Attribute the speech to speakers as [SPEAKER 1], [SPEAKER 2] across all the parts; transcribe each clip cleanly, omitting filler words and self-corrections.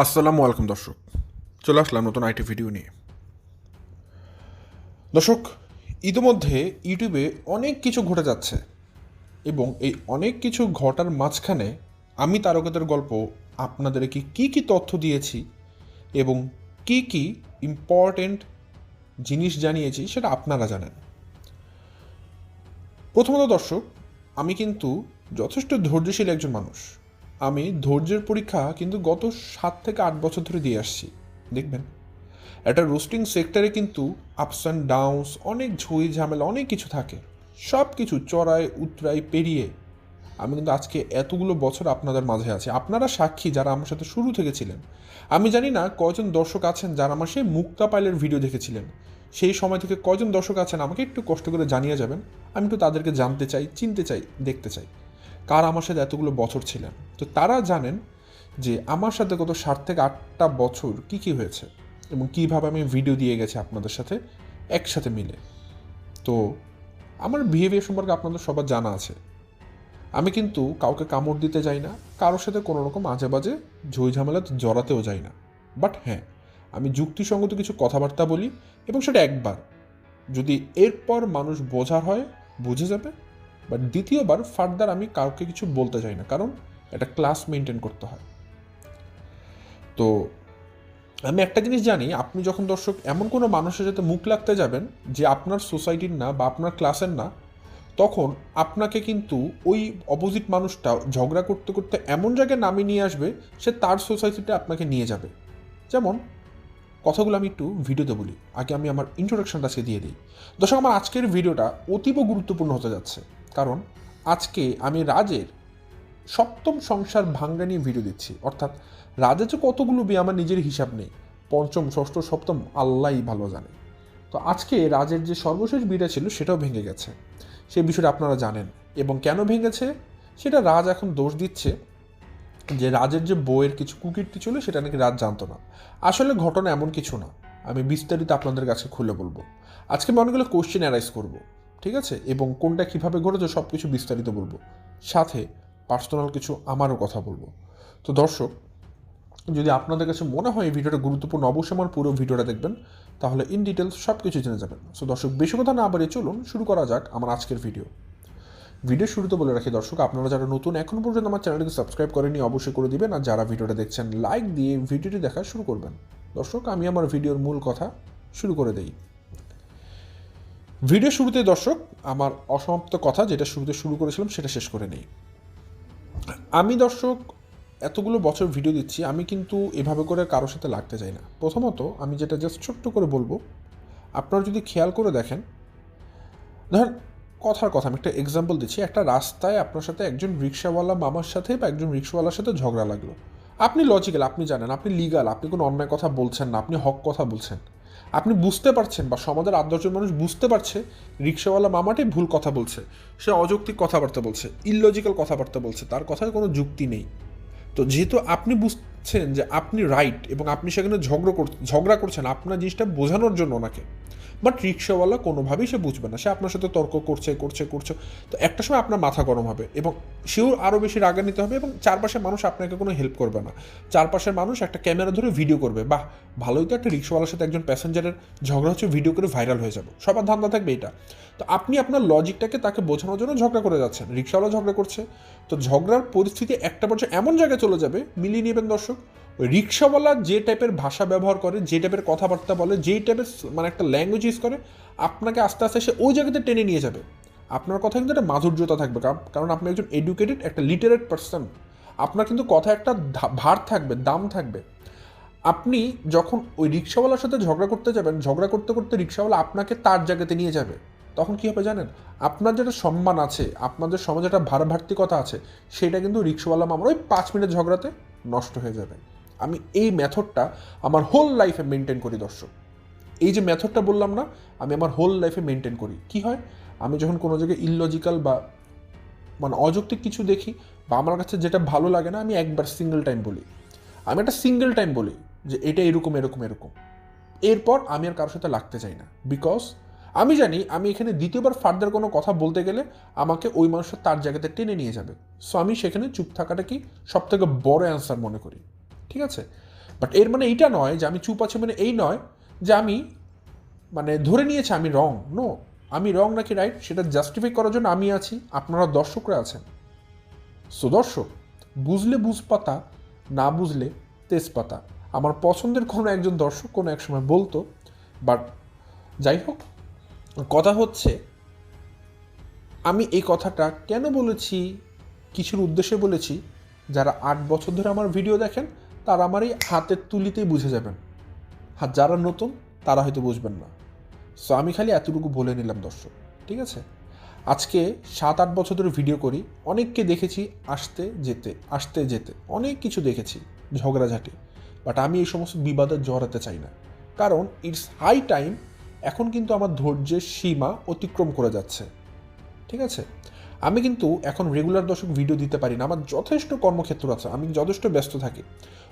[SPEAKER 1] আসসালামু আলাইকুম দর্শক, চলে আসলাম নতুন আইটি ভিডিও নিয়ে। দর্শক, ইতিমধ্যে ইউটিউবে অনেক কিছু ঘটে যাচ্ছে এবং এই অনেক কিছু ঘটার মাঝখানে আমি তারকাদের গল্প আপনাদেরকে কী কী তথ্য দিয়েছি এবং কী কী ইম্পর্টেন্ট জিনিস জানিয়েছি সেটা আপনারা জানেন। প্রথমত দর্শক, আমি কিন্তু যথেষ্ট ধৈর্যশীল একজন মানুষ। আমি ধৈর্যের পরীক্ষা কিন্তু গত 7 থেকে 8 বছর ধরে দিয়ে আসছি। দেখবেন, একটা রোস্টিং সেক্টরে কিন্তু আপস অ্যান্ড ডাউনস, অনেক ঝুঁই ঝামেলা, অনেক কিছু থাকে। সব কিছু চড়াই উতরাই পেরিয়ে আমি কিন্তু আজকে এতগুলো বছর আপনাদের মাঝে আছি। আপনারা সাক্ষী যারা আমার সাথে শুরু থেকে ছিলেন। আমি জানি না কয়জন দর্শক আছেন যারা আমার সেই মুক্তা পাইলের ভিডিও দেখেছিলেন। সেই সময় থেকে কয়জন দর্শক আছেন আমাকে একটু কষ্ট করে জানিয়ে যাবেন। আমি একটু তাদেরকে জানতে চাই, চিনতে চাই, দেখতে চাই কারা আমার সাথে এতগুলো বছর ছিলেন। তো তারা জানেন যে আমার সাথে গত 7 থেকে 8টা বছর কী কী হয়েছে এবং কীভাবে আমি ভিডিও দিয়ে গেছি আপনাদের সাথে একসাথে মিলে। তো আমার বিহেভিয়ার সম্পর্কে আপনাদের সবার জানা আছে। আমি কিন্তু কাউকে কামড় দিতে যাই না, কারোর সাথে কোনো রকম আজে বাজে ঝই ঝামেলাতে জড়াতেও যাই না। বাট হ্যাঁ, আমি যুক্তিসঙ্গত কিছু কথাবার্তা বলি এবং সেটা একবার, যদি এরপর মানুষ বোঝার হয় বুঝে যাবে। বাট দ্বিতীয়বার ফার্দার আমি কাউকে কিছু বলতে চাই না, কারণ একটা ক্লাস মেনটেন করতে হয়। তো আমি একটা জিনিস জানি, আপনি যখন দর্শক এমন কোনো মানুষের সাথে মুখ লাগতে যাবেন যে আপনার সোসাইটির না বা আপনার ক্লাসের না, তখন আপনাকে কিন্তু ওই অপোজিট মানুষটা ঝগড়া করতে করতে এমন জায়গায় নামিয়ে নিয়ে আসবে, সে তার সোসাইটিতে আপনাকে নিয়ে যাবে। যেমন কথাগুলো আমি একটু ভিডিওতে বলি, আগে আমি আমার ইন্ট্রোডাকশনটা আজকে দিয়ে দিই। দর্শক, আমার আজকের ভিডিওটা অতীব গুরুত্বপূর্ণ হতে যাচ্ছে, কারণ আজকে আমি রাজের সপ্তম সংসার ভাঙ্গা নিয়ে ভিডিও দিচ্ছি। অর্থাৎ রাজের যে কতগুলো বিয়ে আমার নিজের হিসাব নেই, পঞ্চম ষষ্ঠ সপ্তম আল্লাহই ভালো জানে। তো আজকে রাজের যে সর্বশেষ বিয়েটা ছিল সেটাও ভেঙে গেছে। সেই বিষয়টা আপনারা জানেন এবং কেন ভেঙেছে সেটা রাজ এখন দোষ দিচ্ছে যে রাজের যে বইয়ের কিছু কুকীর্তি ছিল সেটা নাকি রাজ জানতো না। আসলে ঘটনা এমন কিছু না, আমি বিস্তারিত আপনাদের কাছে খুলে বলবো। আজকে আমি অনেকগুলো কোশ্চেন অ্যারাইজ করবো, ঠিক আছে, এবং কোনটা কীভাবে ঘটেছে সব কিছু বিস্তারিত বলবো, সাথে পার্সোনাল কিছু আমারও কথা বলবো। তো দর্শক, যদি আপনাদের কাছে মনে হয় এই ভিডিওটা গুরুত্বপূর্ণ, অবশ্যই আমার পুরো ভিডিওটা দেখবেন, তাহলে ইন ডিটেলস সব কিছু জেনে যাবেন। সো দর্শক, বেশি কথা না বাড়িয়ে চলুন শুরু করা যাক আমার আজকের ভিডিও। ভিডিও শুরুতে বলে রাখি দর্শক, আপনারা যারা নতুন এখন পর্যন্ত আমার চ্যানেলটিকে সাবস্ক্রাইব করেনি অবশ্যই করে দিবেন, আর যারা ভিডিওটা দেখছেন লাইক দিয়ে ভিডিওটি দেখা শুরু করবেন। দর্শক, আমি আমার ভিডিওর মূল কথা শুরু করে দেই। ভিডিও শুরুতে দর্শক, আমার অসমাপ্ত কথা যেটা শুরুতে শুরু করেছিলাম সেটা শেষ করে নেই। আমি দর্শক এতগুলো বছর ভিডিও দিচ্ছি, আমি কিন্তু এভাবে করে কারোর সাথে লাগতে চাই না। প্রথমত আমি যেটা জাস্ট ছোট্ট করে বলবো, আপনারা যদি খেয়াল করে দেখেন, ধরেন কথার কথা আমি একটা এক্সাম্পল দিচ্ছি, একটা রাস্তায় আপনার সাথে একজন রিক্সাওয়ালা মামার সাথে বা একজন রিক্সাওয়ালার সাথে ঝগড়া লাগলো। আপনি লজিক্যাল, আপনি জানেন, আপনি লিগাল, আপনি কোনো অন্যায় কথা বলছেন না, আপনি হক কথা বলছেন। আপনি বুঝতে পারছেন বা সমাজের 8-10 মানুষ বুঝতে পারছে রিক্সাওয়ালা মামাটাই ভুল কথা বলছে, সে অযৌক্তিক কথাবার্তা বলছে, ইললজিক্যাল কথাবার্তা বলছে, তার কথায় কোনো যুক্তি নেই। তো যেহেতু আপনি বুঝছেন যে আপনি রাইট এবং আপনি সেখানে ঝগড়া করছেন আপনার জিনিসটা বোঝানোর জন্য ওনাকে, বাট রিক্সাওয়ালা কোনোভাবেই সে বুঝবে না, সে আপনার সাথে তর্ক করছে করছে করছে। তো একটা সময় আপনার মাথা গরম হবে এবং সেও আরও বেশি রাগান্বিত হবে এবং চারপাশের মানুষ আপনাকে কোনো হেল্প করবে না। চারপাশের মানুষ একটা ক্যামেরা ধরে ভিডিও করবে, বাহ ভালোই তো, একটা রিক্সাওয়ালার সাথে একজন প্যাসেঞ্জারের ঝগড়া হচ্ছে, ভিডিও করে ভাইরাল হয়ে যাবে, সবার ধান্দা থাকবে এটা। তো আপনি আপনার লজিকটাকে তাকে বোঝানোর জন্য ঝগড়া করে যাচ্ছেন, রিক্সাওয়ালা ঝগড়া করছে। তো ঝগড়ার পরিস্থিতি একটা পর্যায়ে এমন জায়গায় চলে যাবে, মিলিয়ে নেবেন দর্শক, ওই রিক্সাওয়ালা যে টাইপের ভাষা ব্যবহার করে, যে টাইপের কথাবার্তা বলে, যেই টাইপের মানে একটা ল্যাঙ্গুয়েজ ইউজ করে, আপনাকে আস্তে আস্তে সে ওই জায়গাতে টেনে নিয়ে যাবে। আপনার কথা কিন্তু একটা মাধুর্যতা থাকবে, কারণ আপনি একজন এডুকেটেড, একটা লিটারেট পার্সন। আপনার কিন্তু কথা একটা ভার থাকবে, দাম থাকবে। আপনি যখন ওই রিক্সাওয়ালার সাথে ঝগড়া করতে যাবেন, ঝগড়া করতে করতে রিক্সাওয়ালা আপনাকে তার জায়গাতে নিয়ে যাবে, তখন কী হবে জানেন? আপনার যেটা সম্মান আছে, আপনাদের সমাজে একটা ভারভার্তিকতা আছে, সেটা কিন্তু রিক্সাওয়ালা মামার ওই 5 মিনিট ঝগড়াতে নষ্ট হয়ে যাবে। আমি এই মেথডটা আমার হোল লাইফে মেনটেন করি দর্শক। এই যে মেথডটা বললাম না, আমি আমার হোল লাইফে মেনটেন করি। কি হয়, আমি যখন কোনো জায়গায় ইললজিক্যাল বা মানে অযৌক্তিক কিছু দেখি বা আমার কাছে যেটা ভালো লাগে না, আমি একবার সিঙ্গেল টাইম বলি, আমি একটা সিঙ্গেল টাইম বলি যে এটা এরকম এরকম এরকম। এরপর আমি আর কারোর সাথে লাগতে চাই না, বিকজ আমি জানি আমি এখানে দ্বিতীয়বার ফার্দার কোনো কথা বলতে গেলে আমাকে ওই মানুষটা তার জায়গাতে টেনে নিয়ে যাবে। সো আমি সেখানে চুপ থাকাটা কি সবথেকে বড় অ্যান্সার মনে করি, ঠিক আছে। বাট এর মানে এইটা নয় যে আমি চুপ আছি মানে এই নয় যে আমি মানে ধরে নিয়েছি আমি রং। নো, আমি রং নাকি রাইট সেটা জাস্টিফাই করার জন্য আমি আছি, আপনারা দর্শকরা আছেন। সো দর্শক, বুঝলে বুঝপাতা, না বুঝলে তেজপাতা, আমার পছন্দের কোনো একজন দর্শক কোনো এক সময় বলতো। বাট যাই হোক, কথা হচ্ছে আমি এই কথাটা কেন বলেছি, কিছুর উদ্দেশ্যে বলেছি। যারা 8 বছর ধরে আমার ভিডিও দেখেন তারা আমার এই হাতের তুলিতেই বুঝে যাবেন, আর যারা নতুন তারা হয়তো বুঝবেন না। সো আমি খালি এতটুকু বলে নিলাম দর্শক, ঠিক আছে? আজকে 7-8 বছর ধরে ভিডিও করি, অনেককে দেখেছি আসতে যেতে অনেক কিছু দেখেছি, ঝগড়াঝাটি। বাট আমি এই সমস্ত বিবাদে জড়াতে চাই না, কারণ ইটস হাই টাইম। এখন কিন্তু আমার ধৈর্যের সীমা অতিক্রম করে যাচ্ছে, ঠিক আছে? আমি কিন্তু এখন রেগুলার দর্শক ভিডিও দিতে পারি না, আমার যথেষ্ট কর্মক্ষেত্র আছে, আমি যথেষ্ট ব্যস্ত থাকি।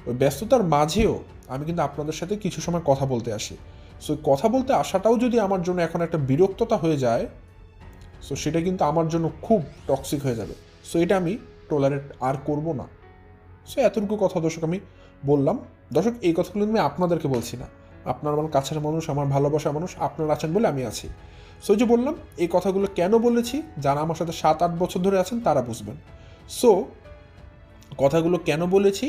[SPEAKER 1] ওই ব্যস্ততার মাঝেও আমি কিন্তু আপনাদের সাথে কিছু সময় কথা বলতে আসি। সো কথা বলতে আসাটাও যদি আমার জন্য এখন একটা বিরক্ততা হয়ে যায়, সো সেটা কিন্তু আমার জন্য খুব টক্সিক হয়ে যাবে। সো এটা আমি টলারেট আর করব না। সো এতটুকু কথা দর্শক আমি বললাম। দর্শক, এই কথাগুলো আমি আপনাদেরকে বলছি না, আপনার আমার কাছের মানুষ, আমার ভালোবাসা মানুষ আপনারা আছেন বলে আমি আছি। সো যে বললাম, এই কথাগুলো কেন বলেছি, যারা আমার সাথে 7-8 বছর ধরে আছেন তারা বুঝবেন। সো কথাগুলো কেন বলেছি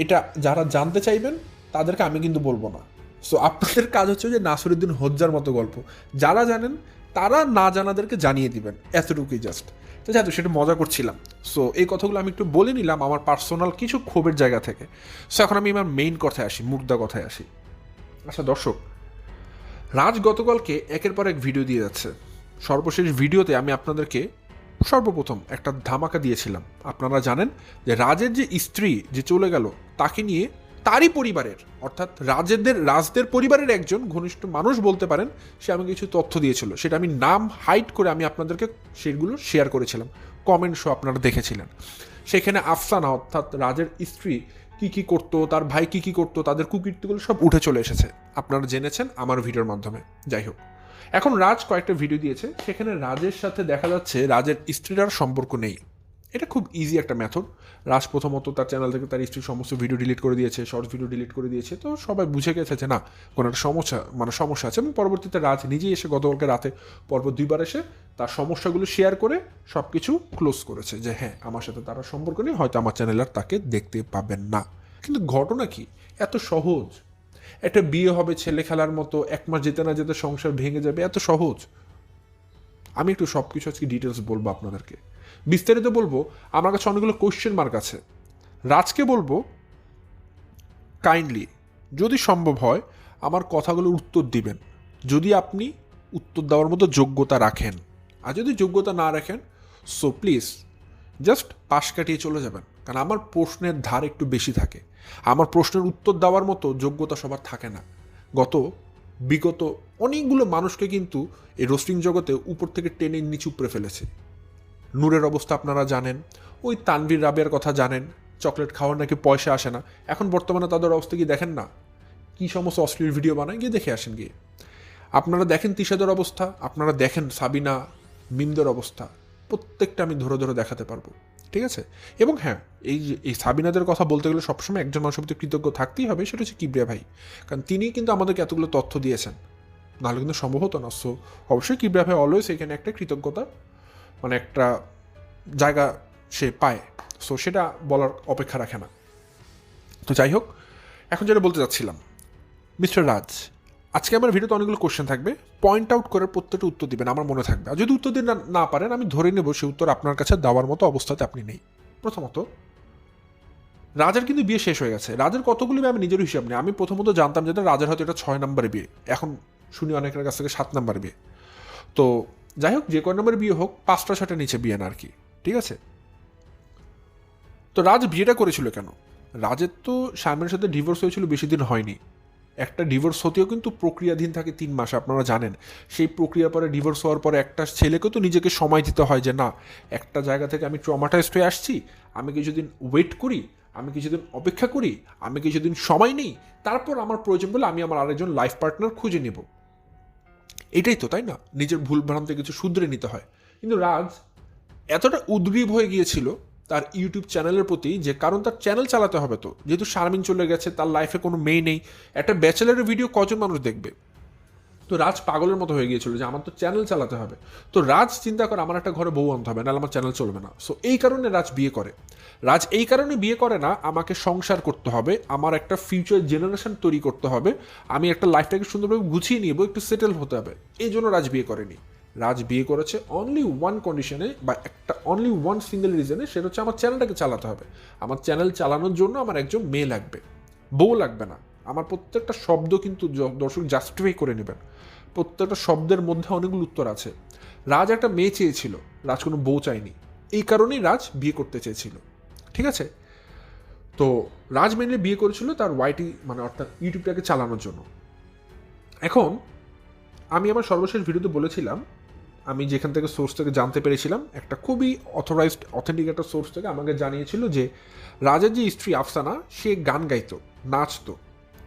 [SPEAKER 1] এটা যারা জানতে চাইবেন তাদেরকে আমি কিন্তু বলবো না। সো আপনাদের কাজ হচ্ছে যে নাসিরুদ্দিন হোজ্জার মতো গল্প, যারা জানেন তারা না জানাদেরকে জানিয়ে দিবেন, এতটুকুই জাস্ট। তো যাই হোক, সেটা মজা করছিলাম। সো এই কথাগুলো আমি একটু বলে নিলাম আমার পার্সোনাল কিছু ক্ষোভের জায়গা থেকে। সো এখন আমি আমার মেইন কথায় আসি, মুদ্রা কথায় আসি। আচ্ছা দর্শক, রাজ গতকালকে একের পর এক ভিডিও দিয়ে যাচ্ছে। সর্বশেষ ভিডিওতে আমি আপনাদেরকে সর্বপ্রথম একটা ধামাকা দিয়েছিলাম। আপনারা জানেন যে রাজের যে স্ত্রী যে চলে গেল, তাকে নিয়ে তারই পরিবারের, অর্থাৎ রাজদের পরিবারের একজন ঘনিষ্ঠ মানুষ বলতে পারেন, সে আমাকে কিছু তথ্য দিয়েছিল। সেটা আমি নাম হাইড করে আমি আপনাদেরকে সেগুলো শেয়ার করেছিলাম, কমেন্ট শো আপনারা দেখেছিলেন। সেখানে আফসানা অর্থাৎ রাজের স্ত্রী কী কী করতো, তার ভাই কী কী করতো, তাদের কুকীর্তিগুলো সব উঠে চলে এসেছে, আপনারা জেনেছেন আমার ভিডিওর মাধ্যমে। যাই হোক, এখন রাজ কয়েকটা ভিডিও দিয়েছে, সেখানে রাজের সাথে দেখা যাচ্ছে রাজের স্ত্রীর আর সম্পর্ক নেই। এটা খুব ইজি একটা মেথড। রাজ প্রথমত তার চ্যানেল থেকে তার স্ত্রীর সমস্ত ভিডিও ডিলিট করে দিয়েছে, শর্টস ভিডিও ডিলিট করে দিয়েছে। তো সবাই বুঝে গেছে যে না, কোনো একটা সমস্যা আছে। এবং পরবর্তীতে রাজ নিজেই এসে গতকালকে রাতে পরপর 2বার এসে তার সমস্যাগুলো শেয়ার করে সব কিছু ক্লোজ করেছে, যে হ্যাঁ, আমার সাথে তার সম্পর্ক নেই, হয়তো আমার চ্যানেল আর তাকে দেখতে পাবেন না। কিন্তু ঘটনা কি, এত সহজ? একটা বিয়ে হবে ছেলে খেলার মতো, 1 মাস যেতে না যেতে সংসার ভেঙে যাবে, এত সহজ? আমি একটু সব কিছু আজকে ডিটেলস বলবো আপনাদেরকে, বিস্তারিত বলবো। আমার কাছে অনেকগুলো কোয়েশ্চেন মার্ক আছে। রাজকে বলবো কাইন্ডলি যদি সম্ভব হয় আমার কথাগুলোর উত্তর দিবেন, যদি আপনি উত্তর দেওয়ার মতো যোগ্যতা রাখেন। আর যদি যোগ্যতা না রাখেন, সো প্লিজ জাস্ট পাশ কাটিয়ে চলে যাবেন, কারণ আমার প্রশ্নের ধার একটু বেশি থাকে। আমার প্রশ্নের উত্তর দেওয়ার মতো যোগ্যতা সবার থাকে না। বিগত অনেকগুলো মানুষকে কিন্তু এই রোস্টিং জগতে উপর থেকে টেনে নিচু উপরে ফেলেছে। নূরের অবস্থা আপনারা জানেন, ওই তানভীর রাবের কথা জানেন, চকলেট খাওয়ার নাকি পয়সা আসে না। এখন বর্তমানে তাদের অবস্থা কি দেখেন না, কী সমস্ত অশ্লীল ভিডিও বানায়, গিয়ে দেখে আসেন গিয়ে। আপনারা দেখেন তিশাদের অবস্থা, আপনারা দেখেন সাবিনা মিমদের অবস্থা, প্রত্যেকটা আমি ধরে ধরে দেখাতে পারবো, ঠিক আছে? এবং হ্যাঁ, এই সাবিনাদের কথা বলতে গেলে সবসময় একজন মানুষের প্রতি কৃতজ্ঞ থাকতেই হবে, সেটা হচ্ছে কিবরিয়া ভাই। কারণ তিনি কিন্তু আমাদেরকে এতগুলো তথ্য দিয়েছেন, নাহলে কিন্তু সম্ভব হতো না। সো অবশ্যই কিবরিয়া ভাই অলওয়েজ এখানে একটা কৃতজ্ঞতা, মানে একটা জায়গা সে পায়। সো সেটা বলার অপেক্ষা রাখে না। তো যাই হোক, এখন যেটা বলতে চাচ্ছিলাম, মিস্টার রাজ, আজকে আমার ভিডিওতে অনেকগুলো কোশ্চেন থাকবে, পয়েন্ট আউট করে প্রত্যেকটা উত্তর দিবেন, আমার মনে থাকবে। আর যদি উত্তর দিতে না পারেন, আমি ধরে নেব সেই উত্তর আপনার কাছে দেওয়ার মতো অবস্থাতে আপনি নেই। প্রথমত, রাজার কিন্তু বিয়ে শেষ হয়ে গেছে। রাজার কতগুলি বিয়ে আমি নিজের হিসাব নেই। আমি প্রথমত জানতাম যে রাজার হয়তো এটা 6 নম্বরের বিয়ে, এখন শুনি অনেকের কাছ থেকে 7 নম্বর বিয়ে। তো যাই হোক, যে কয় নম্বরের বিয়ে হোক, 5টা-6টার নিচে বিয়ে না আর কি, ঠিক আছে? তো রাজ বিয়েটা করেছিল কেন? রাজের তো শায়মের সাথে ডিভোর্স হয়েছিল, বেশি দিন হয়নি। একটা ডিভোর্স হতেও কিন্তু প্রক্রিয়াধীন থাকে 3 মাস, আপনারা জানেন। সেই প্রক্রিয়ার পরে ডিভোর্স হওয়ার পরে একটা ছেলেকেও তো নিজেকে সময় দিতে হয়, যে না, একটা জায়গা থেকে আমি ট্রমাটাইজড হয়ে আসছি, আমি কিছুদিন ওয়েট করি, আমি কিছুদিন অপেক্ষা করি, আমি কিছুদিন সময় নেই, তারপর আমার প্রয়োজন বলে আমি আমার আরেকজন লাইফ পার্টনার খুঁজে নেব। এটাই তো, তাই না? নিজের ভুল ভ্রান্তি কিছু শুধরে নিতে হয়। কিন্তু রাজ এতটা উদ্গ্রীব হয়ে গিয়েছিল তার ইউটিউব চ্যানেলের প্রতি, যে কারণ তার চ্যানেল চালাতে হবে, তো যেহেতু শারমিন চলে গেছে, তার লাইফে কোনো মেয়ে নেই, একটা ব্যাচেলারের ভিডিও কজন মানুষ দেখবে? তো রাজ পাগলের মতো হয়ে গিয়েছিল যে আমার তো চ্যানেল চালাতে হবে। তো রাজ চিন্তা করে আমার একটা ঘরে বউ আনতে হবে, নাহলে আমার চ্যানেল চলবে না। সো এই কারণে রাজ বিয়ে করে। রাজ এই কারণে বিয়ে করে না, আমাকে সংসার করতে হবে, আমার একটা ফিউচার জেনারেশন তৈরি করতে হবে, আমি একটা লাইফটাকে সুন্দরভাবে গুছিয়ে নিব, একটু সেটেল হতে হবে, এই জন্য রাজ বিয়ে করেনি। রাজ বিয়ে করেছে অনলি ওয়ান কন্ডিশনে, বা একটা অনলি ওয়ান সিঙ্গেল রিজনে, সেটা হচ্ছে আমার চ্যানেলটাকে চালাতে হবে। আমার চ্যানেল চালানোর জন্য আমার একজন মেয়ে লাগবে, বউ লাগবে না। আমার প্রত্যেকটা শব্দ কিন্তু দর্শক জাস্টিফাই করে নেবেন, প্রত্যেকটা শব্দের মধ্যে অনেকগুলো উত্তর আছে। রাজ একটা মেয়ে চেয়েছিল, রাজ কোনো বউ চায়নি, এই কারণেই রাজ বিয়ে করতে চেয়েছিল। ঠিক আছে, তো রাজ মেনলি বিয়ে করেছিল তার ওয়াইটি মানে অর্থাৎ ইউটিউবটাকে চালানোর জন্য। এখন আমি আমার সর্বশেষ ভিডিওতে বলেছিলাম, আমি যেখান থেকে সোর্স থেকে জানতে পেরেছিলাম, একটা খুবই অথরাইজড অথেন্টিক একটা সোর্স থেকে আমাকে জানিয়েছিল যে রাজের যে স্ত্রী আফসানা, সে গান গাইতো, নাচতো।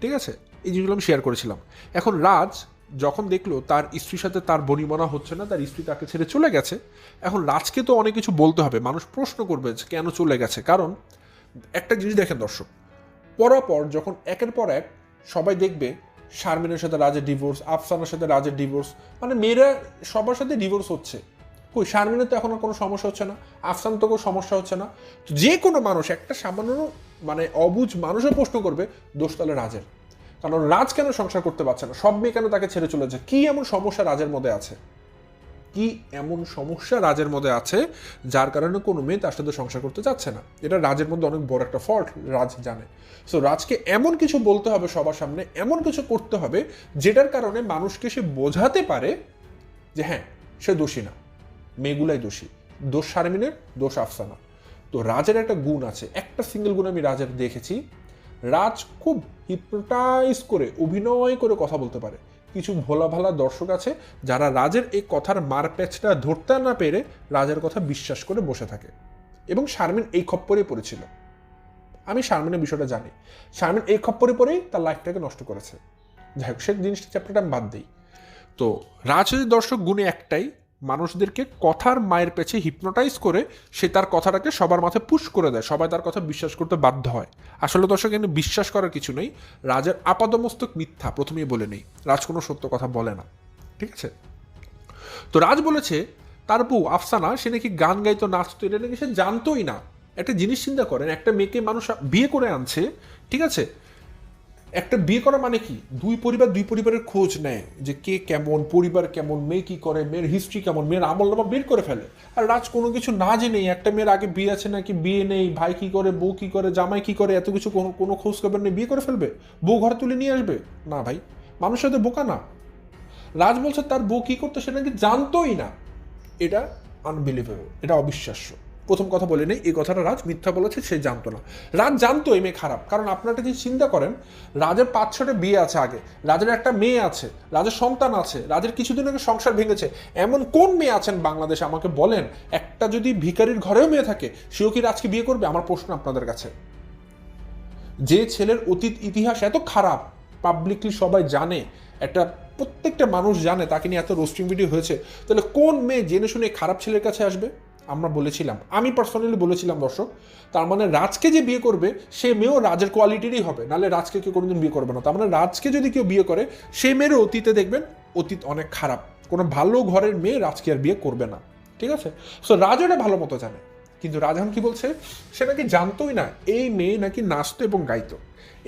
[SPEAKER 1] ঠিক আছে, এই জিনিসগুলো আমি শেয়ার করেছিলাম। এখন রাজ যখন দেখলো তার স্ত্রীর সাথে তার বনিবনা হচ্ছে না, তার স্ত্রী তাকে ছেড়ে চলে গেছে, এখন রাজকে তো অনেক কিছু বলতে হবে, মানুষ প্রশ্ন করবে যে কেন চলে গেছে। কারণ একটা জিনিস দেখেন দর্শক, পরপর যখন একের পর এক সবাই দেখবে শারমিনের সাথে রাজের ডিভোর্স, আফসানার সাথে রাজের ডিভোর্স, মানে মেয়েরা সবার সাথে ডিভোর্স হচ্ছে, কই শারমিনের তো এখন আর কোনো সমস্যা হচ্ছে না, আফসান তো কোনো সমস্যা হচ্ছে না, যে কোনো মানুষ, একটা সামান্য মানে অবুঝ মানুষও প্রশ্ন করবে দোষ তাহলে রাজের। কারণ রাজ কেন সংসার করতে পারছে না, সব মেয়ে কেন তাকে ছেড়ে চলে যায়, কি এমন সমস্যা রাজের মধ্যে আছে, কি এমন সমস্যা রাজের মধ্যে আছে যার কারণে কোনো মেয়ে তার সাথে সংসার করতে চাচ্ছে না। এটা রাজের মধ্যে অনেক বড় একটা ফল্ট, রাজ জানে। সো রাজকে এমন কিছু বলতে হবে সবার সামনে, এমন কিছু করতে হবে যেটার কারণে মানুষকে সে বোঝাতে পারে যে হ্যাঁ, সে দোষী না, মেয়েগুলাই দোষী, দোষ শারমিনের, দোষ আফসানা। তো রাজের একটা গুণ আছে, একটা সিঙ্গেল গুণ আমি রাজের দেখেছি, রাজ খুব হিপনোটাইজ করে, অভিনয় করে কথা বলতে পারে। কিছু ভোলা ভালা দর্শক আছে যারা রাজের এই কথার মারপ্যাচটা ধরতে না পেরে রাজের কথা বিশ্বাস করে বসে থাকে, এবং শারমিন এই খপ্পরে পড়েছিল। আমি শারমিনের বিষয়টা জানি, শারমিন এই খপ্পরে পড়েই তার লাইফটাকে নষ্ট করেছে। যাই হোক, সে জিনিসটা চ্যাপ্টারটা আমি বাদ দিই। তো রাজের দর্শক গুণে একটাই, মানুষদেরকে কথার মায়ের পেছে হিপনোটাইজ করে সে তার কথাটাকে সবার মাথায় পুশ করে দেয়, সবাই তার কথা বিশ্বাস করতে বাধ্য হয়। আসলে দর্শক এখানে বিশ্বাস করার কিছু নেই, রাজের আপাদমস্তক মিথ্যা, প্রথমেই বলে নেই, রাজ কোনো সত্য কথা বলে না। ঠিক আছে, তো রাজ বলেছে তার বউ আফসানা সে নাকি গান গাইতো, নাচতো, এটা নাকি সে জানতোই না। একটা জিনিস চিন্তা করেন, একটা মেয়েকে মানুষ বিয়ে করে আনছে, ঠিক আছে, একটা বিয়ে করা মানে কি, দুই পরিবারের খোঁজ নেয় যে কে কেমন, পরিবার কেমন, মেয়ে কি করে, মেয়ের হিস্ট্রি কেমন, মেয়ের আমল নামা বের করে ফেলে। আর রাজ কোনো কিছু না জেনেই, একটা মেয়ের আগে বিয়ে আছে নাকি বিয়ে নেই, ভাই কি করে, বউ কি করে, জামাই কি করে, এত কিছু কোনো খোঁজ খবর নেই, বিয়ে করে ফেলবে, বউ ঘরে তুলে নিয়ে আসবে। না ভাই, মানুষের সাথে বোকা না। রাজ বলছে তার বউ কি করতো সেটা নাকি জানতোই না। এটা আনবিলিভেবল, এটা অবিশ্বাস্য। প্রথম কথা বলে নেই, এই কথাটা রাজ মিথ্যা বলেছে, সে জানতো না। রাজ জানতো এই মেয়ে খারাপ, কারণ আপনারা একটা জিনিস চিন্তা করেন, রাজের 5-6টা বিয়ে আছে আগে, রাজের একটা মেয়ে আছে, রাজের সন্তান আছে, রাজের কিছুদিন আগে সংসার ভেঙেছে। এমন কোন মেয়ে আছেন বাংলাদেশে আমাকে বলেন, একটা যদি ভিখারির ঘরেও মেয়ে থাকে সেও কি রাজকে বিয়ে করবে? আমার প্রশ্ন আপনাদের কাছে। যে ছেলের অতীত ইতিহাস এত খারাপ, পাবলিকলি সবাই জানে, একটা প্রত্যেকটা মানুষ জানে, তাকে নিয়ে এত রোস্টিং ভিডিও হয়েছে, তাহলে কোন মেয়ে জেনে শুনে খারাপ ছেলের কাছে আসবে? আমরা বলেছিলাম, আমি পার্সোনালি বলেছিলাম দর্শক, তার মানে রাজকে যে বিয়ে করবে সে মেয়েও রাজের কোয়ালিটিরই হবে, নাহলে রাজকে কেউ কোনোদিন বিয়ে করবে না। তার মানে রাজকে যদি কেউ বিয়ে করে, সে মেয়েরও অতীতে দেখবেন অতীত অনেক খারাপ, কোনো ভালো ঘরের মেয়ে রাজকে আর বিয়ে করবে না। ঠিক আছে, সো রাজ এটা ভালো মতো জানে, কিন্তু রাজহান কি বলছে, সে নাকি জানতোই না এই মেয়ে নাকি নাচতো এবং গাইতো।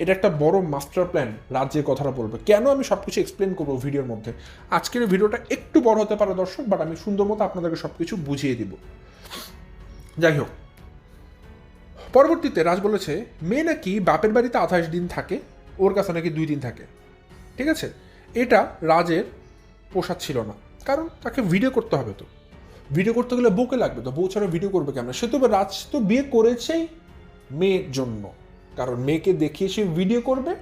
[SPEAKER 1] এটা একটা বড় মাস্টার প্ল্যান, রাজ্যের কথাটা বলবে কেন, আমি সব কিছু এক্সপ্লেন করবো ভিডিওর মধ্যে। আজকের ভিডিওটা একটু বড় হতে পারে দর্শক, বাট আমি সুন্দর মতো আপনাদেরকে সব কিছু বুঝিয়ে দিব। যাই হোক, পরবর্তীতে রাজ বলেছে মেয়ে নাকি বাপের বাড়িতে 28 দিন থাকে, ওর কাছে নাকি 2 দিন থাকে। ঠিক আছে, এটা রাজের পোষাচ্ছিল না, কারণ তাকে ভিডিও করতে হবে, তো ভিডিও করতে গেলে বউকে লাগবে, তো বউ ছাড়া ভিডিও করবে কেমন? সে তো রাজ তো বিয়ে করেছেই মেয়ের জন্য, কারণ মেয়েকে দেখিয়ে সে ভিডিও করবে,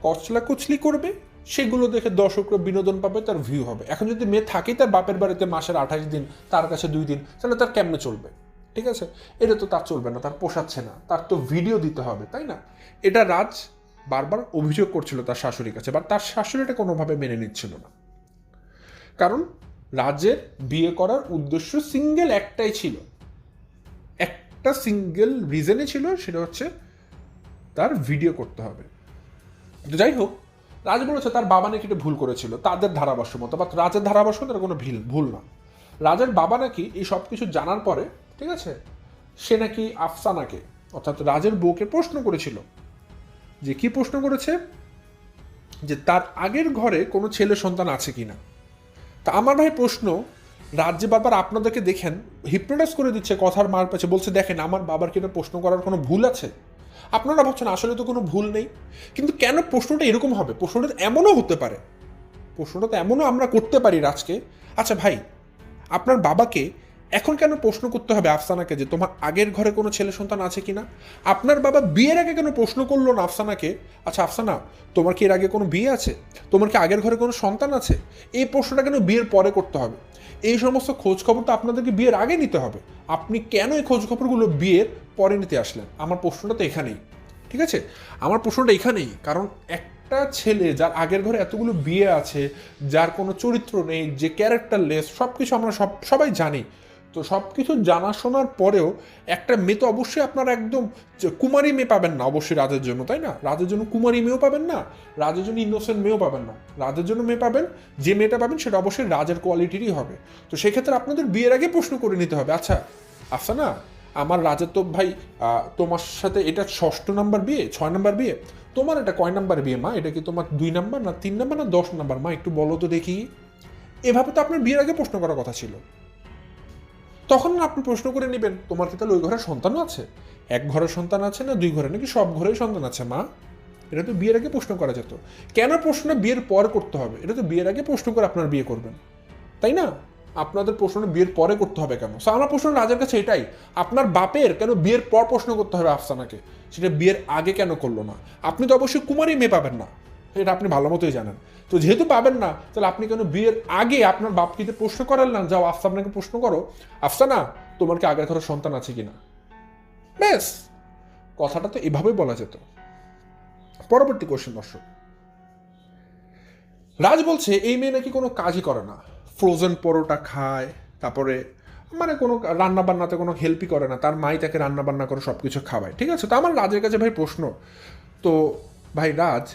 [SPEAKER 1] কচলা কুচলি করবে, সেগুলো দেখে দর্শকরা বিনোদন পাবে, তার ভিউ হবে। এখন যদি মেয়ে থাকে তার বাপের বাড়িতে মাসের 28 দিন, তার কাছে 2 দিন, তাহলে তার কেমনে চলবে? ঠিক আছে, এটা তো তার চলবে না, তার পোষাচ্ছে না, তার তো ভিডিও দিতে হবে, তাই না? এটা রাজ বারবার অভিযোগ করছিল তার শাশুড়ির কাছে, বাট তার শাশুড়ি এটা কোনোভাবে মেনে নিচ্ছিল না। কারণ রাজের বিয়ে করার উদ্দেশ্য সিঙ্গেল একটাই ছিল, একটা সিঙ্গেল রিজনই ছিল, সেটা হচ্ছে তার ভিডিও করতে হবে। তো যাই হোক, রাজ বলেছে তার বাবা নাকি এটা ভুল করেছিল, তাদের ধারাভাষ্য মতো, বা রাজের ধারাভাষ্য তার কোনো ভুল না। রাজের বাবা নাকি এই সব কিছু জানার পরে, ঠিক আছে, সে নাকি আফসানাকে অর্থাৎ রাজের বউকে প্রশ্ন করেছিল, যে কি প্রশ্ন করেছে, যে তার আগের ঘরে কোনো ছেলে সন্তান আছে কিনা। তা আমার ভাই প্রশ্ন, রাজ যে বারবার আপনাদেরকে দেখেন হিপনোটাইজ করে দিচ্ছে কথার মার পাচ্ছে, বলছে দেখেন আমার বাবার কি এটা প্রশ্ন করার কোনো ভুল আছে। আপনারা ভাবছেন আসলে তো কোনো ভুল নেই, কিন্তু কেন প্রশ্নটা এরকম হবে? প্রশ্নটা এমনও হতে পারে, প্রশ্নটা তো এমনও আমরা করতে পারি রাজকে, আচ্ছা ভাই আপনার বাবাকে এখন কেন প্রশ্ন করতে হবে আফসানাকে যে তোমার আগের ঘরে কোনো ছেলে সন্তান আছে কিনা? আপনার বাবা বিয়ের আগে কেন প্রশ্ন করলো না আফসানাকে, আচ্ছা আফসানা তোমার কি এর আগে কোনো বিয়ে আছে, তোমার কি আগের ঘরে কোনো সন্তান আছে? এই প্রশ্নটা কেন বিয়ের পরে করতে হবে? এই সমস্ত খোঁজখবর তো আপনাদেরকে বিয়ের আগে নিতে হবে। আপনি কেন এই খোঁজখবরগুলো বিয়ের পরে নিতে আসলেন? আমার প্রশ্নটা তো এখানেই, ঠিক আছে, আমার প্রশ্নটা এখানেই। কারণ একটা ছেলে যার আগের ঘরে এতগুলো বিয়ে আছে, যার কোনো চরিত্র নেই, যে ক্যারেক্টারলেস, সব কিছু আমরা সবাই জানি, তো সব কিছু জানাশোনার পরেও একটা মেয়ে তো অবশ্যই আপনারা একদম কুমারী মেয়ে পাবেন না অবশ্যই রাজের জন্য, তাই না? রাজের জন্য কুমারী মেয়েও পাবেন না, রাজের জন্য ইনোসেন্ট মেয়েও পাবেন না। রাজের জন্য মেয়ে পাবেন, যে মেয়েটা পাবেন সেটা অবশ্যই রাজের কোয়ালিটিরই হবে। তো সেক্ষেত্রে আপনাদের বিয়ের আগে প্রশ্ন করে নিতে হবে, আচ্ছা আফসানা আমার রাজের তো ভাই তোমার সাথে এটা 6 নম্বর বিয়ে, 6 নম্বর বিয়ে, তোমার এটা কয় নাম্বার বিয়ে মা? এটা কি তোমার 2 নাম্বার না 3 নাম্বার না 10 নাম্বার মা? একটু বলো তো দেখি। এভাবে তো আপনার বিয়ের আগে প্রশ্ন করার কথা ছিল। তখন আপনি প্রশ্ন করে নেবেন তোমার কি তাহলে ওই ঘরের সন্তানও আছে, এক ঘরের সন্তান আছে না 2 ঘরে, নাকি সব ঘরেই সন্তান আছে মা? এটা তো বিয়ের আগে প্রশ্ন করা যেত। কেন প্রশ্নটা বিয়ের পর করতে হবে? এটা তো বিয়ের আগে প্রশ্ন করে আপনার বিয়ে করবেন, তাই না? আপনাদের প্রশ্নটা বিয়ের পরে করতে হবে কেন? আমার প্রশ্ন রাজার কাছে এটাই, আপনার বাপের কেন বিয়ের পর প্রশ্ন করতে হবে আফসানাকে, সেটা বিয়ের আগে কেন করলো না? আপনি তো অবশ্যই কুমারী মেয়ে পাবেন না, এটা আপনি ভালো মতোই জানেন। তো যেহেতু পাবেন না, তাহলে আপনি কেন বিয়ের আগে আপনার বাপকে প্রশ্ন করালেন, যাও আফসানাকে প্রশ্ন করো, আফসানা তোমার কি আগের ঘরের সন্তান আছে কিনা? ব্যাস, কথাটা তো এভাবেই বলা যেত। পরবর্তী কোশ্চেন দর্শক, রাজ বলছে এই মেয়ে নাকি কোনো কাজই করে না, ফ্রোজেন পরোটা খায়, তারপরে মানে কোনো রান্না বান্নাতে কোনো হেল্পই করে না, তার মাই তাকে রান্না বান্না করে সব কিছু খাওয়ায়, ঠিক আছে। তো আমার রাজের কাছে ভাই প্রশ্ন, তো ভাই রাজ,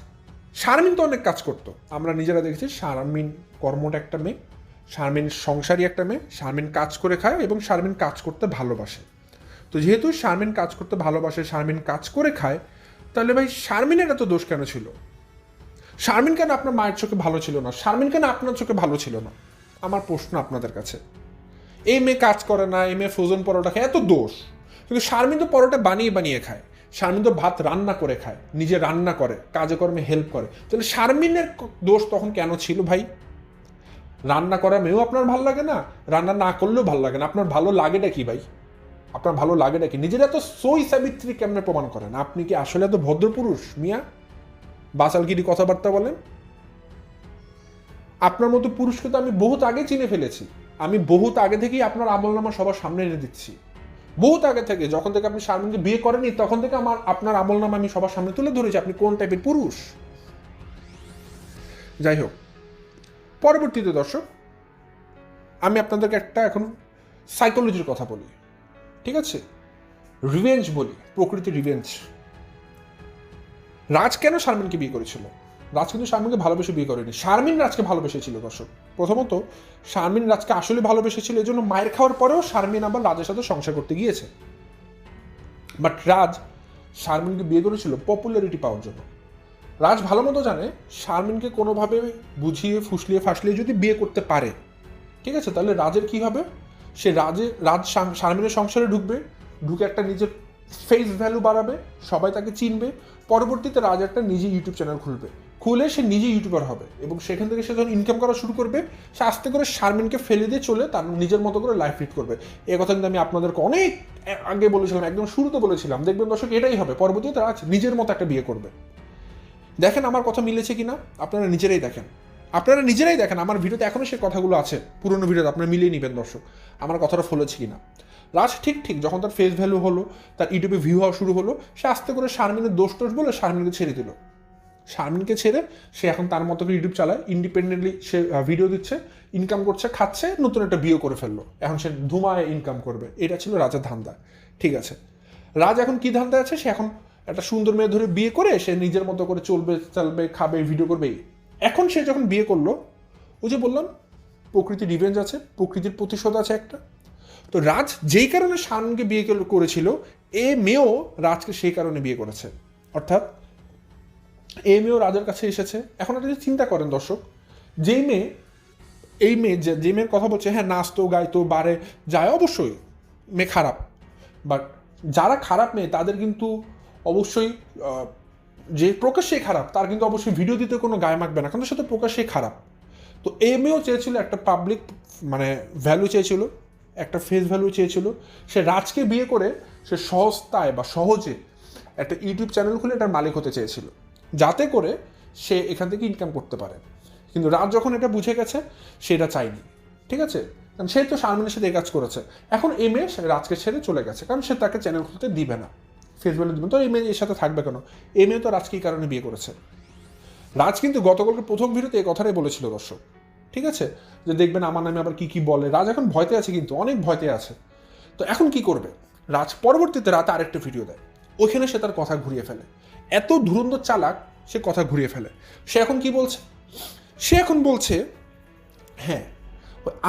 [SPEAKER 1] শারমিন তো অনেক কাজ করতো, আমরা নিজেরা দেখেছি শারমিন কর্মটা একটা মেয়ে, শারমিন সংসারী একটা মেয়ে, শারমিন কাজ করে খায় এবং শারমিন কাজ করতে ভালোবাসে। তো যেহেতু শারমিন কাজ করতে ভালোবাসে, শারমিন কাজ করে খায়, তাহলে ভাই শারমিনের এত দোষ কেন ছিল? শারমিন কেন আপনার মায়ের চোখে ভালো ছিল না? শারমিন কেন আপনার চোখে ভালো ছিল না? আমার প্রশ্ন আপনাদের কাছে। এই মেয়ে কাজ করে না, এই মেয়ে ফ্রোজেন পরোটা খায়, এত দোষ, কিন্তু শারমিন তো পরোটা বানিয়ে বানিয়ে খায়, শারমিন তো ভাত রান্না করে খায়, নিজে রান্না করে, কাজে কর্মে হেল্প করে, তাহলে শারমিনের দোষ তখন কেন ছিল ভাই? রান্না করা মেয়েও আপনার ভালো লাগে না, রান্না না করলেও ভালো লাগে না, আপনার ভালো লাগেটা কি ভাই? আপনার ভালো লাগেটা কি? নিজের এত সই সাবিত্রী কেমনে প্রমাণ করেন? আপনি কি আসলে এত ভদ্রপুরুষ মিয়া? বাচালগিরি কথাবার্তা বলেন। আপনার মতো পুরুষকে তো আমি বহুত আগে চিনে ফেলেছি, আমি বহুত আগে থেকেই আপনার আমলনামা সবার সামনে এনে দিচ্ছি, বহুত আগে থেকে, যখন থেকে আপনি শারমিনকে বিয়ে করেনি তখন থেকে আপনার আমলনামা আমি সবার সামনে তুলে ধরেছি আপনি কোন টাইপের পুরুষ। যাই হোক, পরবর্তীতে দর্শক আমি আপনাদেরকে একটা এখন সাইকোলজির কথা বলি, ঠিক আছে, রিভেঞ্জ বলি, প্রকৃতির রিভেঞ্জ। রাজ কেন শারমিনকে বিয়ে করেছিল? রাজ কিন্তু শারমিনকে ভালোবেসে বিয়ে করেনি, শারমিন রাজকে ভালোবেসেছিল দর্শক। প্রথমত শারমিন রাজকে আসলে ভালোবেসেছিল, এই জন্য মায়ের খাওয়ার পরেও শারমিন আবার রাজের সাথে সংসার করতে গিয়েছে। বাট রাজ শারমিনকে বিয়ে করেছিল পপুলারিটি পাওয়ার জন্য। রাজ ভালো মতো জানে শারমিনকে কোনোভাবে বুঝিয়ে ফুসলিয়ে ফাসলিয়ে যদি বিয়ে করতে পারে, ঠিক আছে, তাহলে রাজের কি হবে? সে রাজ শারমিনের সংসারে ঢুকবে, ঢুকে একটা নিজের ফেস ভ্যালু বাড়াবে, সবাই তাকে চিনবে, পরবর্তীতে রাজ একটা নিজে ইউটিউব চ্যানেল খুলবে, খুলে সে নিজে ইউটিউবার হবে এবং সেখান থেকে সে যখন ইনকাম করা শুরু করবে, সে আস্তে করে শারমিনকে ফেলে দিয়ে চলে তার নিজের মতো করে লাইফ লিড করবে। এ কথা কিন্তু আমি আপনাদেরকে অনেক আগে বলেছিলাম, একদম শুরুতে বলেছিলাম, দেখবেন দর্শক এটাই হবে। পরবর্তীতে রাজ নিজের মতো একটা বিয়ে করবে। দেখেন আমার কথা মিলেছে কিনা, আপনারা নিজেরাই দেখেন, আপনারা নিজেরাই দেখেন, আমার ভিডিওতে এখনও সে কথাগুলো আছে, পুরোনো ভিডিওতে আপনারা মিলিয়ে নেবেন দর্শক আমার কথাটা ফলেছে কিনা। রাজ ঠিক যখন তার ফেস ভ্যালু হলো, তার ইউটিউবে ভিউ হওয়া শুরু হলো, সে আস্তে করে শারমিনের দোষ বলে শারমিনকে ছেড়ে দিল। শারমিনকে ছেড়ে সে এখন তার মতো করে ইউটিউব চালায়, ইন্ডিপেন্ডেন্টলি সে ভিডিও দিচ্ছে, ইনকাম করছে, খাচ্ছে, নতুন একটা বিয়ে করে ফেললো, এখন সে ধুমায় ইনকাম করবে। এটা ছিল রাজার ধান্দা, ঠিক আছে, রাজ এখন কী ধান্দায় আছে, সে এখন একটা সুন্দর মেয়ে ধরে বিয়ে করে সে নিজের মতো করে চলবে চালবে খাবে ভিডিও করবে। এখন সে যখন বিয়ে করলো, ওই যে বললাম প্রকৃতির রিভেঞ্জ আছে, প্রকৃতির প্রতিশোধ আছে একটা। তো রাজ যেই কারণে শানকে বিয়ে করেছিল, এ মেয়েও রাজকে সেই কারণে বিয়ে করেছে। অর্থাৎ এ মেয়েও রাজের কাছে এসেছে। এখন একটা চিন্তা করেন দর্শক, যেই মেয়ে এই মেয়ে যে মেয়ের কথা বলছে, হ্যাঁ নাচতো গাইতো বারে যায়, অবশ্যই মেয়ে খারাপ, বাট যারা খারাপ মেয়ে তাদের কিন্তু অবশ্যই যে প্রকাশ্যেই খারাপ তার কিন্তু অবশ্যই ভিডিও দিতে কোনো গায়ে মাখবে না, কারণ সে তো প্রকাশ্যেই খারাপ। তো এই মেয়েও চেয়েছিল একটা পাবলিক মানে ভ্যালু চেয়েছিল, একটা ফেস ভ্যালু চেয়েছিল। সে রাজকে বিয়ে করে সে সহজতায় বা সহজে একটা ইউটিউব চ্যানেল খুলে এটার মালিক হতে চেয়েছিল, যাতে করে সে এখান থেকে ইনকাম করতে পারে। কিন্তু রাজ যখন এটা বুঝে গেছে, সে এটা চায়নি, ঠিক আছে, কারণ সে তো শারমিনের সাথে এই কাজ করেছে। এখন এই মেয়ে রাজকে ছেড়ে চলে গেছে, কারণ সে তাকে চ্যানেল খুলতে দিবে না, ফেস ভ্যালু দিবে। তো এই মেয়ে এর সাথে থাকবে কেন? এই মেয়ে তো রাজকে এই কারণে বিয়ে করেছে। রাজ কিন্তু গতকালকে প্রথম ভিডিওতে এই কথাটাই বলেছিল দর্শক, ঠিক আছে, যে দেখবেন আমার নামে আবার কি কি বলে। রাজ এখন ভয়তে আছে, কিন্তু অনেক ভয়তে আছে। তো এখন কি করবে রাজ? পরবর্তীতে রাতে আরেকটা ভিডিও দেয়, ওইখানে সে তার কথা ঘুরিয়ে ফেলে। এত ধুরন্ধর চালাক, সে কথা ঘুরিয়ে ফেলে। সে এখন কি বলছে? সে এখন বলছে, হ্যাঁ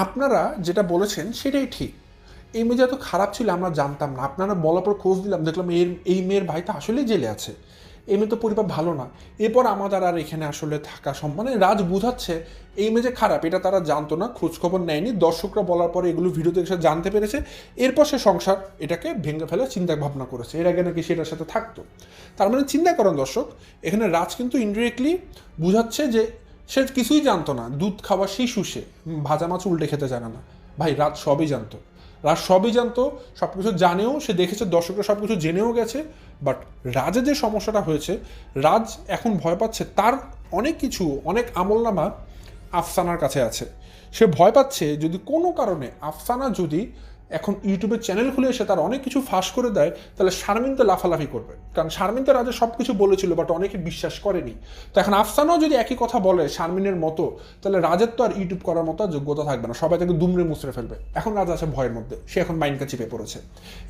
[SPEAKER 1] আপনারা যেটা বলেছেন সেটাই ঠিক, এই মেয়ে এত খারাপ ছিল আমরা জানতাম না, আপনারা বলার পর খোঁজ দিলাম, দেখলাম এই মেয়ের ভাই তো আসলেই জেলে আছে, এই মেয়ে তো পরিবার ভালো না, এরপর আমাদের আর এখানে আসলে থাকা সম্ভব। মানে রাজ বুঝাচ্ছে এই মেয়ে যে খারাপ এটা তারা জানতো না, খোঁজখবর নেয়নি, দর্শকরা বলার পরে এগুলো ভিডিওতে এসে জানতে পেরেছে। এরপর সে সংসার এটাকে ভেঙে ফেলে চিন্তা ভাবনা করেছে, এর আগে নাকি সেটার সাথে থাকতো। তার মানে চিন্তা করেন দর্শক, এখানে রাজ কিন্তু ইনডিরেক্টলি বুঝাচ্ছে যে সে কিছুই জানতো না, দুধ খাওয়া শিশু, সে ভাজা মাছ উল্টে খেতে জানে না। ভাই রাজ সবই জানতো, রাজ সবই জানতো, সব কিছু জানেও, সে দেখেছে, দর্শকরা সব কিছু জেনেও গেছে। বাট রাজের যে সমস্যাটা হয়েছে, রাজ এখন ভয় পাচ্ছে, তার অনেক কিছু, অনেক আমলনামা আফসানার কাছে আছে। সে ভয় পাচ্ছে যদি কোনো কারণে আফসানা যদি এখন ইউটিউবের চ্যানেল খুলে এসে তার অনেক কিছু ফাঁস করে দেয়, তাহলে শারমিন তো লাফালাফি করবে, কারণ শারমিন তো রাজে সব কিছু বলেছিল, বাট অনেকে বিশ্বাস করেনি। তো এখন আফসানাও যদি একই কথা বলে শারমিনের মতো, তাহলে রাজের তো আর ইউটিউব করার মতো যোগ্যতা থাকবে না, সবাই তাকে দুমড়ে মুচড়ে ফেলবে। এখন রাজ আছে ভয়ের মধ্যে, সে এখন মাইন্ডকা চিপে পড়েছে।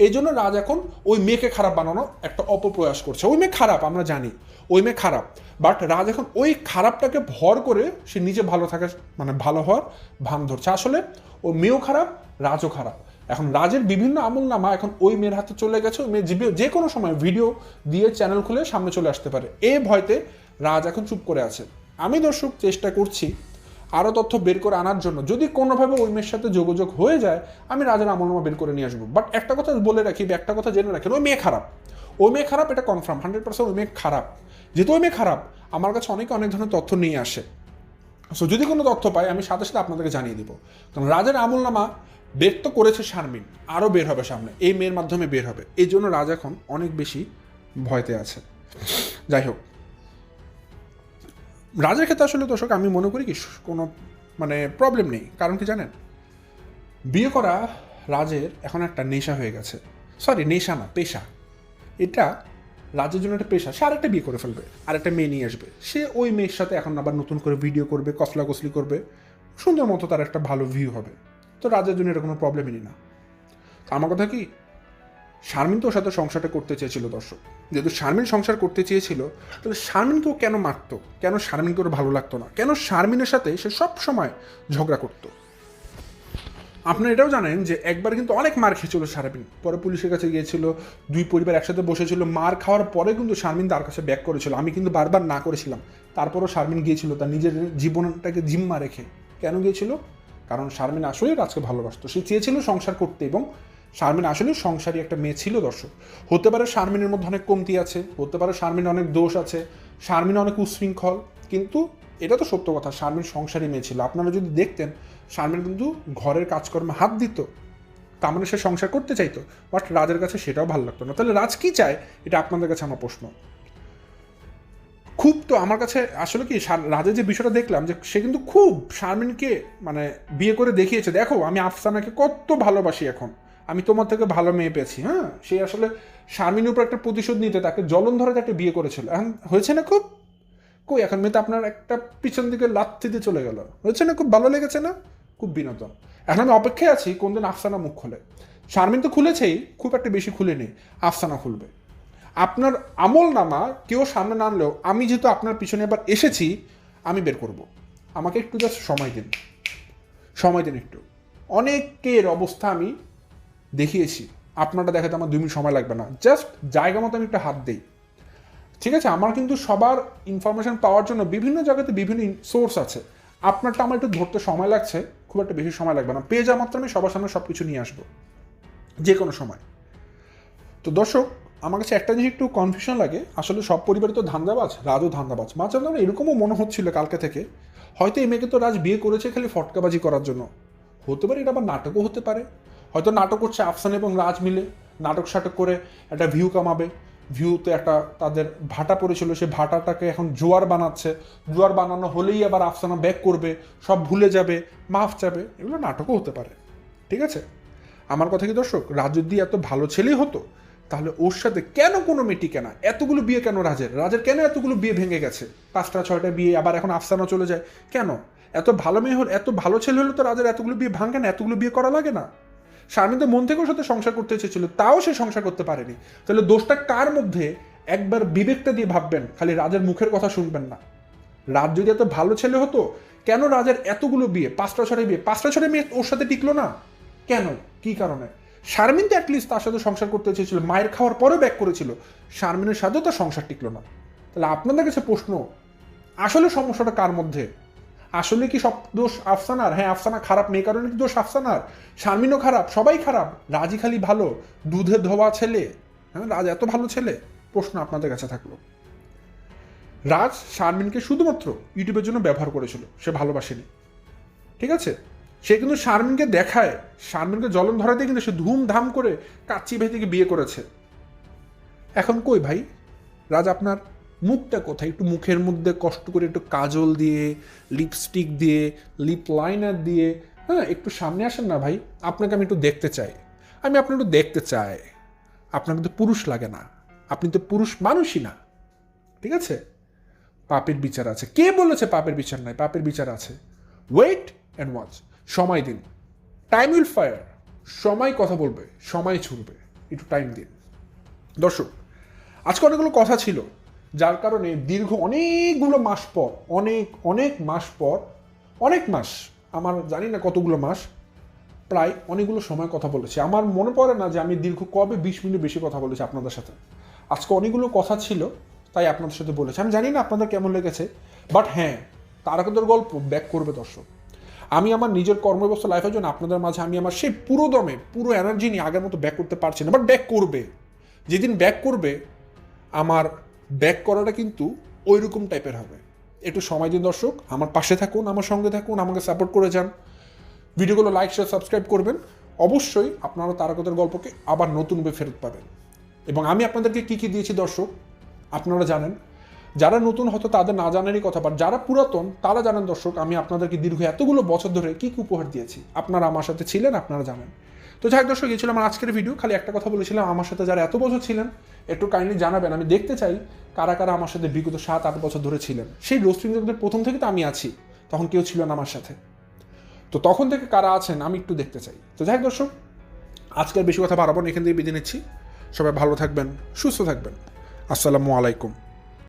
[SPEAKER 1] এই জন্য রাজ এখন ওই মেয়েকে খারাপ বানানো একটা অপপ্রয়াস করছে। ওই মেয়ে খারাপ, আমরা জানি ওই মেয়ে খারাপ, বাট রাজ এখন ওই খারাপটাকে ভর করে সে নিজে ভালো থাকার মানে ভালো হওয়ার ভান ধরছে। আসলে ও মেয়েও খারাপ, রাজও খারাপ। এখন রাজের বিভিন্ন আমলনামা এখন ওই মেয়ের হাতে চলে গেছে, ওই মেয়ে যে কোনো সময় ভিডিও দিয়ে চ্যানেল খুলে সামনে চলে আসতে পারে, এই ভয়তে রাজ এখন চুপ করে আছে। আমি দর্শক চেষ্টা করছি আরও তথ্য বের করে আনার জন্য, যদি কোনোভাবে ওই মেয়ের সাথে যোগাযোগ হয়ে যায় আমি রাজের আমলনামা বের করে নিয়ে আসবো। বাট একটা কথা বলে রাখি, একটা কথা জেনে রাখেন, ওই মেয়ে খারাপ, ওই মেয়ে খারাপ, এটা কনফার্ম 100%। ওই মেয়ে খারাপ, যেহেতু ওই মেয়ে খারাপ, আমার কাছে অনেক ধরনের তথ্য নিয়ে আসে। সো যদি কোনো তথ্য পাই আমি সাথে সাথে আপনাদেরকে জানিয়ে দিব। কারণ রাজের আমলনামা বের তো করেছে শারমিন, আরও বের হবে সামনে, এই মেয়ের মাধ্যমে বের হবে। এই জন্য রাজ এখন অনেক বেশি ভয়তে আছে। যাই হোক, রাজের ক্ষেত্রে আসলে দর্শক আমি মনে করি কি কোনো মানে প্রবলেম নেই। কারণ কি জানেন, বিয়ে করা রাজের এখন একটা নেশা হয়ে গেছে। সরি, নেশা না, পেশা। এটা রাজের জন্য একটা পেশা। সে আরেকটা বিয়ে করে ফেলবে, আরেকটা মেয়ে নিয়ে আসবে, সে ওই মেয়ের সাথে এখন আবার নতুন করে ভিডিও করবে, কসলাকসলি করবে, সুন্দর মতো তার একটা ভালো ভিউ হবে। তো রাজের জন্য এটা কোনো প্রবলেমই না। আমার কথা কি, শারমিন তো ওর সাথে সংসারটা করতে চেয়েছিল দর্শক। যেহেতু শারমিন সংসার করতে চেয়েছিল, তাহলে শারমিনকেও কেন মারতো? কেন শারমিনকে ওর ভালো লাগতো না? কেন শারমিনের সাথে সে সব সময় ঝগড়া করতো? আপনারা এটাও জানেন যে একবার কিন্তু অনেক মার খেয়েছিল শারমিন, পরে পুলিশের কাছে গিয়েছিল, দুই পরিবার একসাথে বসেছিল, মার খাওয়ার পরে কিন্তু শারমিন তার কাছে ব্যাক করেছিল। আমি কিন্তু বারবার না করেছিলাম, তারপরও শারমিন গিয়েছিল তার নিজের জীবনটাকে জিম্মা রেখে। কেন গিয়েছিল? কারণ শারমিন আসলেই রাজকে ভালোবাসতো, সে চেয়েছিল সংসার করতে, এবং শারমিন আসলে সংসারী একটা মেয়ে ছিল দর্শক। হতে পারে শারমিনের মধ্যে অনেক কমতি আছে, হতে পারে শারমিনের অনেক দোষ আছে, শারমিন অনেক উশৃঙ্খল, কিন্তু এটা তো সত্য কথা, শারমিন সংসারী মেয়ে ছিল। আপনারা যদি দেখতেন, শারমিন কিন্তু ঘরের কাজকর্মে হাত দিত, তার মানে সে সংসার করতে চাইতো। বাট রাজের কাছে সেটাও ভালো লাগতো না। তাহলে রাজ কি চায়, এটা আপনাদের কাছে আমার প্রশ্ন। খুব তো আমার কাছে আসলে কি রাজের যে বিষয়টা দেখলাম, যে সে কিন্তু খুব শারমিনকে মানে বিয়ে করে দেখিয়েছে, দেখো আমি আফসানাকে কত ভালোবাসি, এখন আমি তোমার থেকে ভালো মেয়ে পেয়েছি। হ্যাঁ, সে আসলে শারমিনের উপর একটা প্রতিশোধ নিতে তাকে জলন্ধরে তাকে বিয়ে করেছিল। এখন হয়েছে না খুব? কই এখন মেয়ে তো আপনার একটা পিছন দিকে লাথি দিয়ে চলে গেল, হয়েছে না? খুব ভালো লেগেছে না? খুব বিনোদন। এখন আমি অপেক্ষায় আছি কোনদিন আফসানা মুখ খোলে। শারমিন তো খুলেছেই, খুব একটা বেশি খুলেনি, আফসানা খুলবে। আপনার আমল নামা কেউ সামনে না আনলেও আমি যেহেতু আপনার পিছনে এবার এসেছি, আমি বের করব। আমাকে একটু জাস্ট সময় দিন, সময় দিন একটু। অনেকের অবস্থা আমি দেখিয়েছি, আপনারটা দেখাতে আমার 2 মিনিট সময় লাগবে না, জাস্ট জায়গা মতো আমি একটা হাত দিই, ঠিক আছে? আমার কিন্তু সবার ইনফরমেশন পাওয়ার জন্য বিভিন্ন জায়গাতে বিভিন্ন সোর্স আছে। আপনারটা আমার একটু ধরতে সময় লাগছে, খুব একটা বেশি সময় লাগবে না, পেয়ে যাওয়া মাত্র আমি সবার সামনে সব কিছু নিয়ে আসবো যে কোনো সময়। তো দর্শক, আমার কাছে একটা জিনিস একটু কনফিউশন লাগে, আসলে সব পরিবারই তো ধান্দাবাজ, রাজও ধান্দাবাজ। মাঝে মাঝে এরকমও মনে হচ্ছিল কালকে থেকে, হয়তো এই মেয়েকে তো রাজ বিয়ে করেছে খালি ফটকাবাজি করার জন্য। হতে পারে এটা আবার নাটকও হতে পারে, হয়তো নাটক করছে আফসান এবং রাজ মিলে, নাটক সাটক করে একটা ভিউ কামাবে। ভিউতে একটা তাদের ভাটা পড়েছিল, সে ভাটাটাকে এখন জোয়ার বানাচ্ছে, জোয়ার বানানো হলেই আবার আফসানা ব্যাক করবে, সব ভুলে যাবে, মাফ চাবে, এগুলো নাটকও হতে পারে, ঠিক আছে? আমার কথা কি দর্শক, রাজ যদি এত ভালো ছেলেই হতো, তাহলে ওর সাথে কেন কোনো মেয়ে টিকে না? এতগুলো বিয়ে কেন রাজের কেন এতগুলো বিয়ে ভেঙে গেছে? 5টা 6টা বিয়ে, আবার এখন আফসানা চলে যায় কেন? এত ভালো মেয়ে হল, এত ভালো ছেলে হলে তো রাজের এতগুলো বিয়ে ভাঙে না, এতগুলো বিয়ে করা লাগে না। শারমিন তো মন থেকেও সাথে সংসার করতে চেয়েছিল, তাও সে সংসার করতে পারেনি। তাহলে দোষটা কার মধ্যে? একবার বিবেকটা দিয়ে ভাববেন, খালি রাজের মুখের কথা শুনবেন না। রাজ যদি এত ভালো ছেলে হতো, কেন রাজের এতগুলো বিয়ে, 5টা 6টা বিয়ে, 5টা 6টা মেয়ে ওর সাথে টিকলো না কেন? কি কারণে? শারমিন তো অ্যাটলিস্ট তার সাথে সংসার করতে চেয়েছিল, মায়ের খাওয়ার পরেও ব্যাক করেছিল, শারমিনের সাথেও তার সংসার টিকলো না। তাহলে আপনাদের কাছে প্রশ্ন, আসলে সমস্যাটা কার মধ্যে? আসলে কি সব দোষ আফসানার? হ্যাঁ, আফসানা খারাপ মেয়ে, কারণে কি দোষ আফসানার? শারমিনও খারাপ, সবাই খারাপ, রাজি খালি ভালো, দুধে ধোয়া ছেলে? হ্যাঁ, রাজ এত ভালো ছেলে? প্রশ্ন আপনাদের কাছে থাকলো। রাজ শারমিনকে শুধুমাত্র ইউটিউবের জন্য ব্যবহার করেছিল, সে ভালোবাসেনি, ঠিক আছে? সে কিন্তু শারমিনকে দেখায়, শারমিনকে জ্বলন ধরাতে কিন্তু সে ধুমধাম করে কাচ্চি ভাই থেকে বিয়ে করেছে। এখন কই ভাই রাজ, আপনার মুখটা কোথায়? একটু মুখের মধ্যে কষ্ট করে একটু কাজল দিয়ে, লিপস্টিক দিয়ে, লিপ লাইনার দিয়ে, হ্যাঁ, একটু সামনে আসেন না ভাই, আপনাকে আমি একটু দেখতে চাই, আমি আপনার একটু দেখতে চাই। আপনার কিন্তু পুরুষ লাগে না, আপনি তো পুরুষ মানুষই না, ঠিক আছে? পাপের বিচার আছে। কে বলেছে পাপের বিচার নাই? পাপের বিচার আছে। ওয়েট অ্যান্ড ওয়াচ, সময় দিন, টাইম উইল ফায়ার, সময় কথা বলবে, সময় ছুটবে, একটু টাইম দিন। দর্শক, আজকে অনেকগুলো কথা ছিল, যার কারণে দীর্ঘ অনেকগুলো মাস পর, অনেক মাস পর, অনেক মাস, আমার জানি না কতগুলো মাস, প্রায় অনেকগুলো সময় কথা বলেছি। আমার মনে পড়ে না যে আমি দীর্ঘ কবে 20 মিনিট বেশি কথা বলেছি আপনাদের সাথে। আজকে অনেকগুলো কথা ছিল, তাই আপনাদের সাথে বলেছি। আমি জানি না আপনাদের কেমন লেগেছে, বাট হ্যাঁ, তারকাদের গল্প ব্যাক করবে দর্শক। আমি আমার নিজের কর্মব্যস্ত লাইফের জন্য আপনাদের মাঝে আমি আমার সেই পুরো দমে, পুরো এনার্জি নিয়ে আগের মতো ব্যাক করতে পারছি না, বাট ব্যাক করবে। যেদিন ব্যাক করবে, আমার ব্যাক করাটা কিন্তু ওই রকম টাইপের হবে। একটু সময় দিন দর্শক, আমার পাশে থাকুন, আমার সঙ্গে থাকুন, আমাকে সাপোর্ট করে যান, ভিডিওগুলো লাইক শেয়ার সাবস্ক্রাইব করবেন। অবশ্যই আপনারা তারকাদের গল্পকে আবার নতুনভাবে ফেরত পাবেন। এবং আমি আপনাদেরকে কী কী দিয়েছি দর্শক আপনারা জানেন, যারা নতুন হয়তো তাদের না জানারই কথা, বাট যারা পুরাতন তারা জানেন দর্শক, আমি আপনাদেরকে দীর্ঘ এতগুলো বছর ধরে কী কী উপহার দিয়েছি, আপনারা আমার সাথে ছিলেন, আপনারা জানেন। তো যাই দর্শক, এই ছিল আমার আজকের ভিডিও। খালি একটা কথা বলেছিলাম, আমার সাথে যারা এত বছর ছিলেন একটু কাইন্ডলি জানাবেন, আমি দেখতে চাই কারা কারা আমার সাথে বিগত 7-8 বছর ধরে ছিলেন। সেই রোস্টিং জগতের প্রথম থেকে তো আমি আছি, তখন কেউ ছিল না আমার সাথে, তো তখন থেকে কারা আছেন আমি একটু দেখতে চাই। তো যাই দর্শক, আজকের বেশি কথা বাড়াবো না, এখান থেকে বিদায় নিচ্ছি। সবাই ভালো থাকবেন, সুস্থ থাকবেন। আসসালামু আলাইকুম।